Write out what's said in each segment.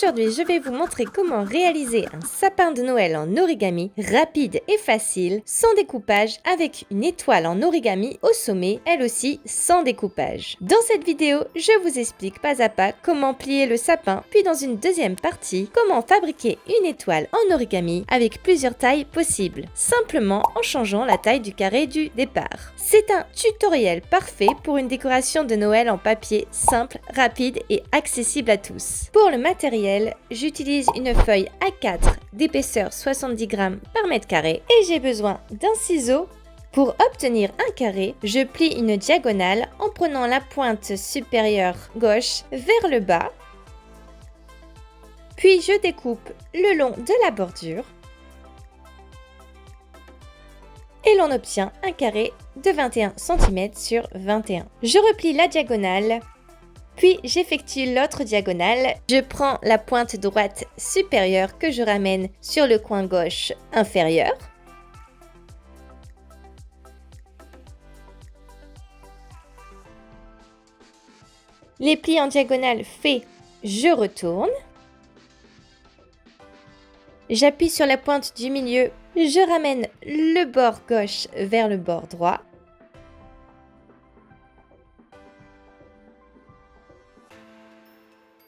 Aujourd'hui, je vais vous montrer comment réaliser un sapin de Noël en origami rapide et facile, sans découpage, avec une étoile en origami au sommet, elle aussi sans découpage. Dans cette vidéo, je vous explique pas à pas comment plier le sapin, puis dans une deuxième partie, comment fabriquer une étoile en origami avec plusieurs tailles possibles, simplement en changeant la taille du carré du départ. C'est un tutoriel parfait pour une décoration de Noël en papier simple, rapide et accessible à tous. Pour le matériel, j'utilise une feuille A4 d'épaisseur 70 g par mètre carré et j'ai besoin d'un ciseau. Pour obtenir un carré, je plie une diagonale en prenant la pointe supérieure gauche vers le bas, puis je découpe le long de la bordure et l'on obtient un carré de 21 cm sur 21. Je replie la diagonale, puis j'effectue l'autre diagonale. Je prends la pointe droite supérieure que je ramène sur le coin gauche inférieur. Les plis en diagonale faits, je retourne. J'appuie sur la pointe du milieu, je ramène le bord gauche vers le bord droit.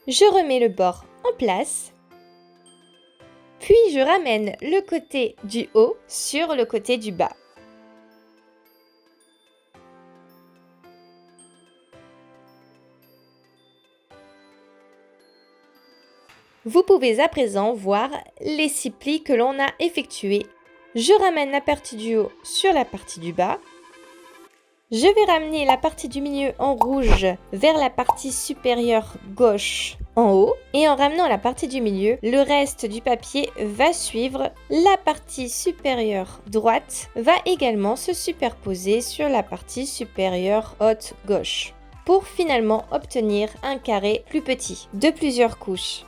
Je remets le bord en place. Puis je ramène le côté du haut sur le côté du bas. Vous pouvez à présent voir les 6 plis que l'on a effectués. Je ramène la partie du haut sur la partie du bas. Je vais ramener la partie du milieu en rouge vers la partie supérieure gauche en haut. Et en ramenant la partie du milieu, le reste du papier va suivre. La partie supérieure droite va également se superposer sur la partie supérieure haute gauche, pour finalement obtenir un carré plus petit, de plusieurs couches.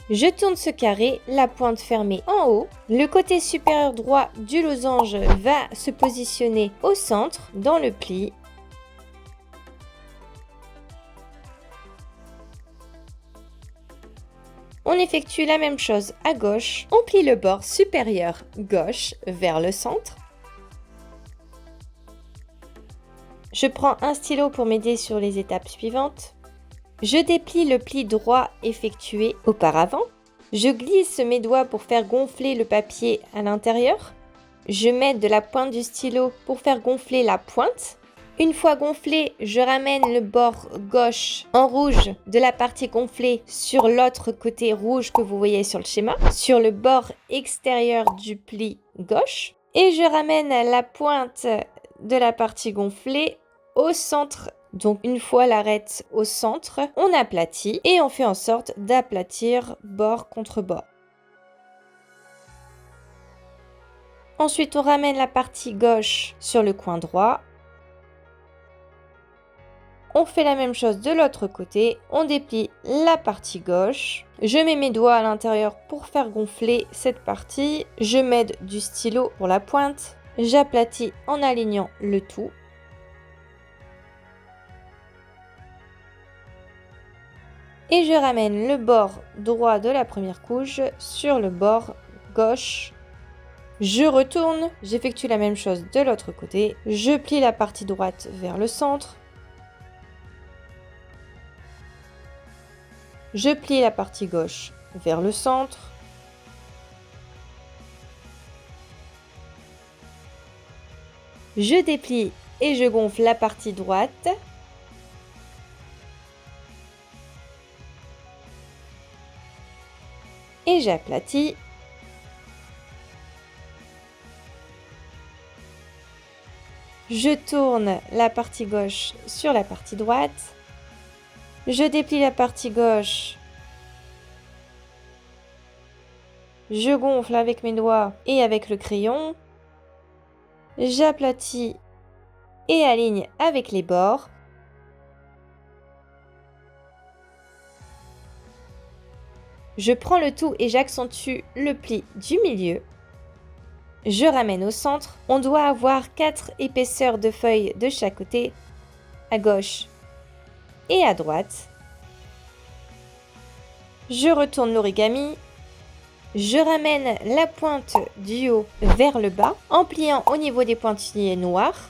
Je tourne ce carré, la pointe fermée en haut. Le côté supérieur droit du losange va se positionner au centre, dans le pli. On effectue la même chose à gauche. On plie le bord supérieur gauche vers le centre. Je prends un stylo pour m'aider sur les étapes suivantes. Je déplie le pli droit effectué auparavant. Je glisse mes doigts pour faire gonfler le papier à l'intérieur. Je m'aide de la pointe du stylo pour faire gonfler la pointe. Une fois gonflé, je ramène le bord gauche en rouge de la partie gonflée sur l'autre côté rouge que vous voyez sur le schéma, sur le bord extérieur du pli gauche. Et je ramène la pointe de la partie gonflée au centre. Donc une fois l'arête au centre, on aplatit et on fait en sorte d'aplatir bord contre bord. Ensuite, on ramène la partie gauche sur le coin droit. On fait la même chose de l'autre côté. On déplie la partie gauche. Je mets mes doigts à l'intérieur pour faire gonfler cette partie. Je m'aide du stylo pour la pointe. J'aplatis en alignant le tout. Et je ramène le bord droit de la première couche sur le bord gauche. Je retourne, j'effectue la même chose de l'autre côté. Je plie la partie droite vers le centre. Je plie la partie gauche vers le centre. Je déplie et je gonfle la partie droite. Et j'aplatis. Je tourne la partie gauche sur la partie droite. Je déplie la partie gauche. Je gonfle avec mes doigts et avec le crayon. J'aplatis et aligne avec les bords. Je prends le tout et j'accentue le pli du milieu. Je ramène au centre. On doit avoir 4 épaisseurs de feuilles de chaque côté, à gauche et à droite. Je retourne l'origami. Je ramène la pointe du haut vers le bas en pliant au niveau des pointillés noirs.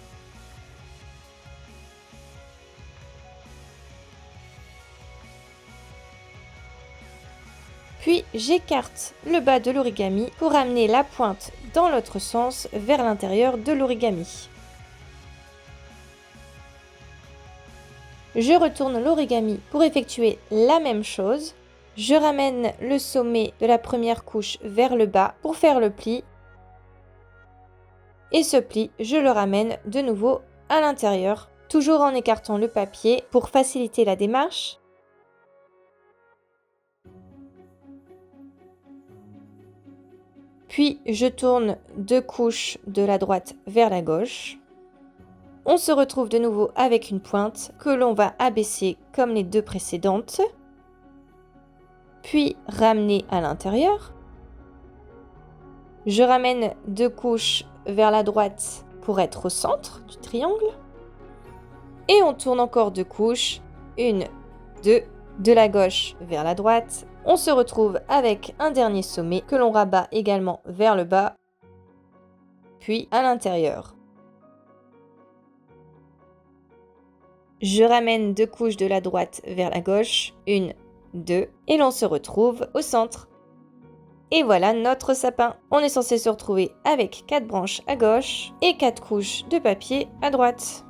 Puis j'écarte le bas de l'origami pour amener la pointe dans l'autre sens vers l'intérieur de l'origami. Je retourne l'origami pour effectuer la même chose. Je ramène le sommet de la première couche vers le bas pour faire le pli. Et ce pli, je le ramène de nouveau à l'intérieur, toujours en écartant le papier pour faciliter la démarche. Puis je tourne 2 couches de la droite vers la gauche. On se retrouve de nouveau avec une pointe que l'on va abaisser comme les 2 précédentes. Puis ramener à l'intérieur. Je ramène 2 couches vers la droite pour être au centre du triangle. Et on tourne encore 2 couches, 1, 2, de la gauche vers la droite. On se retrouve avec un dernier sommet que l'on rabat également vers le bas, puis à l'intérieur. Je ramène 2 couches de la droite vers la gauche, 1, 2, et l'on se retrouve au centre. Et voilà notre sapin. On est censé se retrouver avec 4 branches à gauche et 4 couches de papier à droite.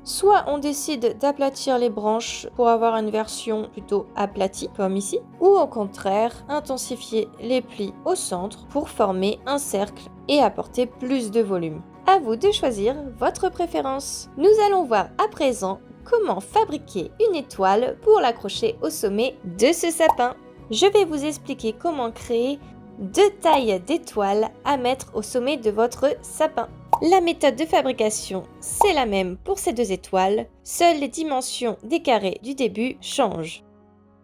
Soit on décide d'aplatir les branches pour avoir une version plutôt aplatie, comme ici, ou au contraire, intensifier les plis au centre pour former un cercle et apporter plus de volume. À vous de choisir votre préférence. Nous allons voir à présent comment fabriquer une étoile pour l'accrocher au sommet de ce sapin. Je vais vous expliquer comment créer 2 tailles d'étoiles à mettre au sommet de votre sapin. La méthode de fabrication, c'est la même pour ces 2 étoiles, seules les dimensions des carrés du début changent.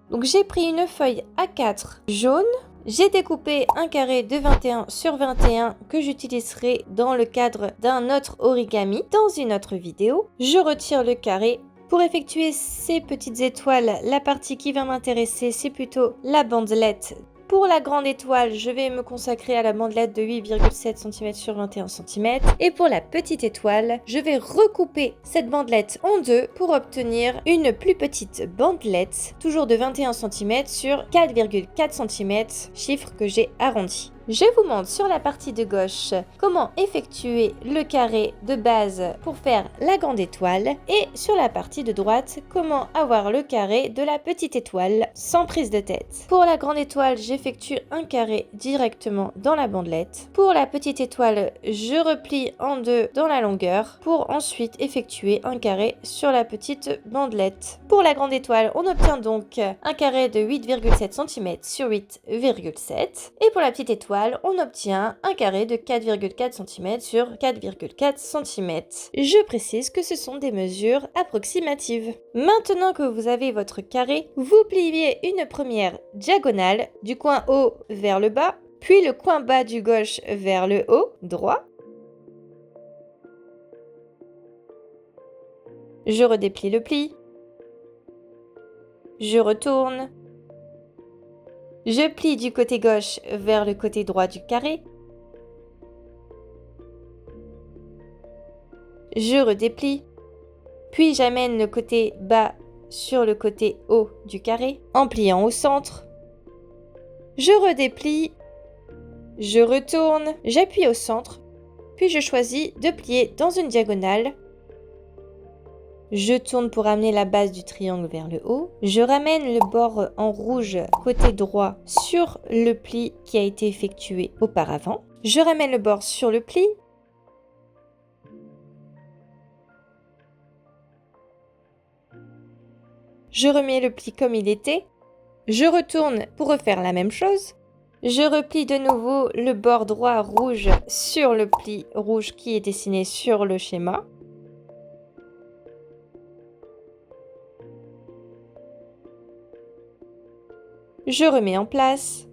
Donc j'ai pris une feuille A4 jaune, j'ai découpé un carré de 21 sur 21 que j'utiliserai dans le cadre d'un autre origami dans une autre vidéo. Je retire le carré. Pour effectuer ces petites étoiles, la partie qui va m'intéresser, c'est plutôt la bandelette. Pour la grande étoile, je vais me consacrer à la bandelette de 8,7 cm sur 21 cm. Et pour la petite étoile, je vais recouper cette bandelette en 2 pour obtenir une plus petite bandelette, toujours de 21 cm sur 4,4 cm, chiffre que j'ai arrondi. Je vous montre sur la partie de gauche comment effectuer le carré de base pour faire la grande étoile et sur la partie de droite comment avoir le carré de la petite étoile sans prise de tête. Pour la grande étoile, j'effectue un carré directement dans la bandelette. Pour la petite étoile, je replie en 2 dans la longueur pour ensuite effectuer un carré sur la petite bandelette. Pour la grande étoile, on obtient donc un carré de 8,7 cm sur 8,7 et pour la petite étoile, on obtient un carré de 4,4 cm sur 4,4 cm. Je précise que ce sont des mesures approximatives. Maintenant que vous avez votre carré, vous pliez une première diagonale du coin haut vers le bas, puis le coin bas du gauche vers le haut, droit. Je redéplie le pli. Je retourne. Je plie du côté gauche vers le côté droit du carré. Je redéplie. Puis j'amène le côté bas sur le côté haut du carré en pliant au centre. Je redéplie. Je retourne. J'appuie au centre. Puis je choisis de plier dans une diagonale. Je tourne pour amener la base du triangle vers le haut. Je ramène le bord en rouge côté droit sur le pli qui a été effectué auparavant. Je ramène le bord sur le pli. Je remets le pli comme il était. Je retourne pour refaire la même chose. Je replie de nouveau le bord droit rouge sur le pli rouge qui est dessiné sur le schéma. Je remets en place.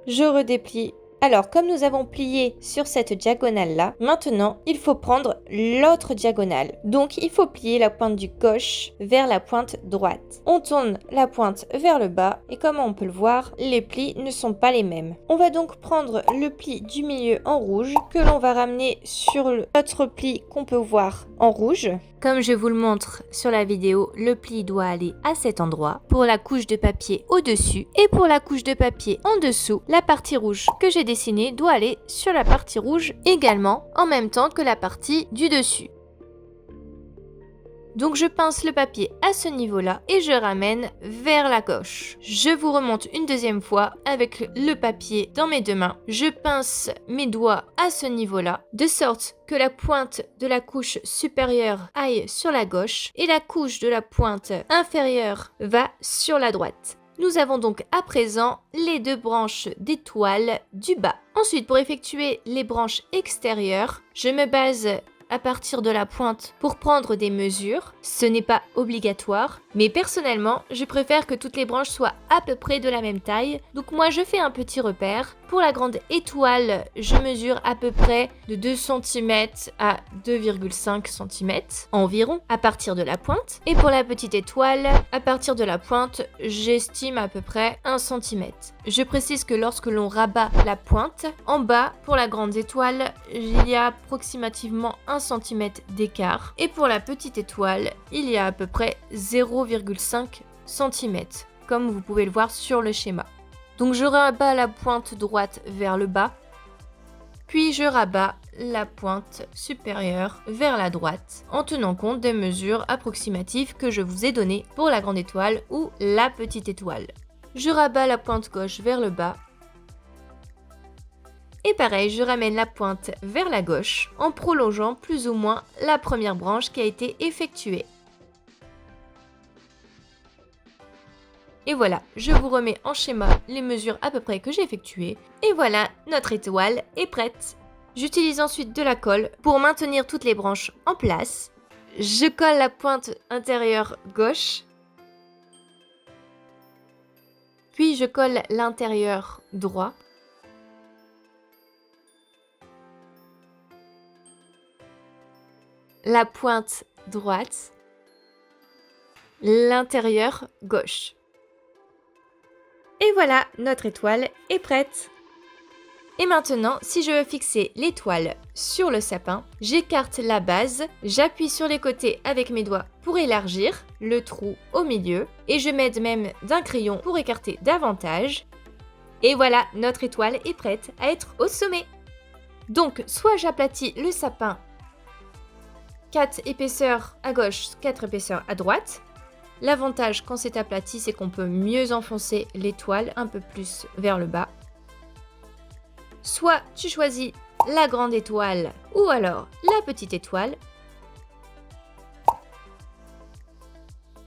Je redéplie Alors, comme nous avons plié sur cette diagonale-là, maintenant, il faut prendre l'autre diagonale. Donc, il faut plier la pointe du gauche vers la pointe droite. On tourne la pointe vers le bas et comme on peut le voir, les plis ne sont pas les mêmes. On va donc prendre le pli du milieu en rouge que l'on va ramener sur l'autre pli qu'on peut voir en rouge. Comme je vous le montre sur la vidéo, le pli doit aller à cet endroit pour la couche de papier au-dessus et pour la couche de papier en dessous, la partie rouge que j'ai dessinée doit aller sur la partie rouge également en même temps que la partie du dessus. Donc je pince le papier à ce niveau-là et je ramène vers la gauche. Je vous remonte une deuxième fois avec le papier dans mes deux mains. Je pince mes doigts à ce niveau-là, de sorte que la pointe de la couche supérieure aille sur la gauche et la couche de la pointe inférieure va sur la droite. Nous avons donc à présent les deux branches d'étoiles du bas. Ensuite, pour effectuer les branches extérieures, je me base à partir de la pointe pour prendre des mesures. Ce n'est pas obligatoire, mais personnellement, je préfère que toutes les branches soient à peu près de la même taille. Donc moi, je fais un petit repère. Pour la grande étoile, je mesure à peu près de 2 cm à 2,5 cm environ à partir de la pointe. Et pour la petite étoile, à partir de la pointe, j'estime à peu près 1 cm. Je précise que lorsque l'on rabat la pointe, en bas, pour la grande étoile, il y a approximativement 1 cm d'écart. Et pour la petite étoile, il y a à peu près 0,5 cm, comme vous pouvez le voir sur le schéma. Donc je rabats la pointe droite vers le bas, puis je rabats la pointe supérieure vers la droite, en tenant compte des mesures approximatives que je vous ai données pour la grande étoile ou la petite étoile. Je rabats la pointe gauche vers le bas, et pareil, je ramène la pointe vers la gauche, en prolongeant plus ou moins la première branche qui a été effectuée. Et voilà, je vous remets en schéma les mesures à peu près que j'ai effectuées. Et voilà, notre étoile est prête. J'utilise ensuite de la colle pour maintenir toutes les branches en place. Je colle la pointe intérieure gauche. Puis je colle l'intérieur droit. La pointe droite. L'intérieur gauche. Et voilà, notre étoile est prête. Et maintenant, si je veux fixer l'étoile sur le sapin, j'écarte la base, j'appuie sur les côtés avec mes doigts pour élargir le trou au milieu et je m'aide même d'un crayon pour écarter davantage. Et voilà, notre étoile est prête à être au sommet. Donc, soit j'aplatis le sapin 4 épaisseurs à gauche, 4 épaisseurs à droite. L'avantage quand c'est aplati, c'est qu'on peut mieux enfoncer l'étoile un peu plus vers le bas. Soit tu choisis la grande étoile ou alors la petite étoile.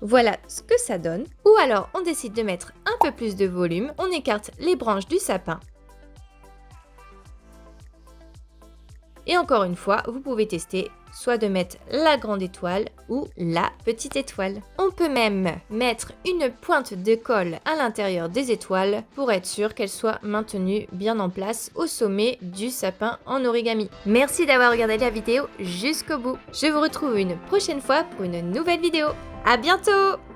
Voilà ce que ça donne. Ou alors on décide de mettre un peu plus de volume, on écarte les branches du sapin. Et encore une fois, vous pouvez tester soit de mettre la grande étoile ou la petite étoile. On peut même mettre une pointe de colle à l'intérieur des étoiles pour être sûr qu'elles soient maintenues bien en place au sommet du sapin en origami. Merci d'avoir regardé la vidéo jusqu'au bout. Je vous retrouve une prochaine fois pour une nouvelle vidéo. À bientôt!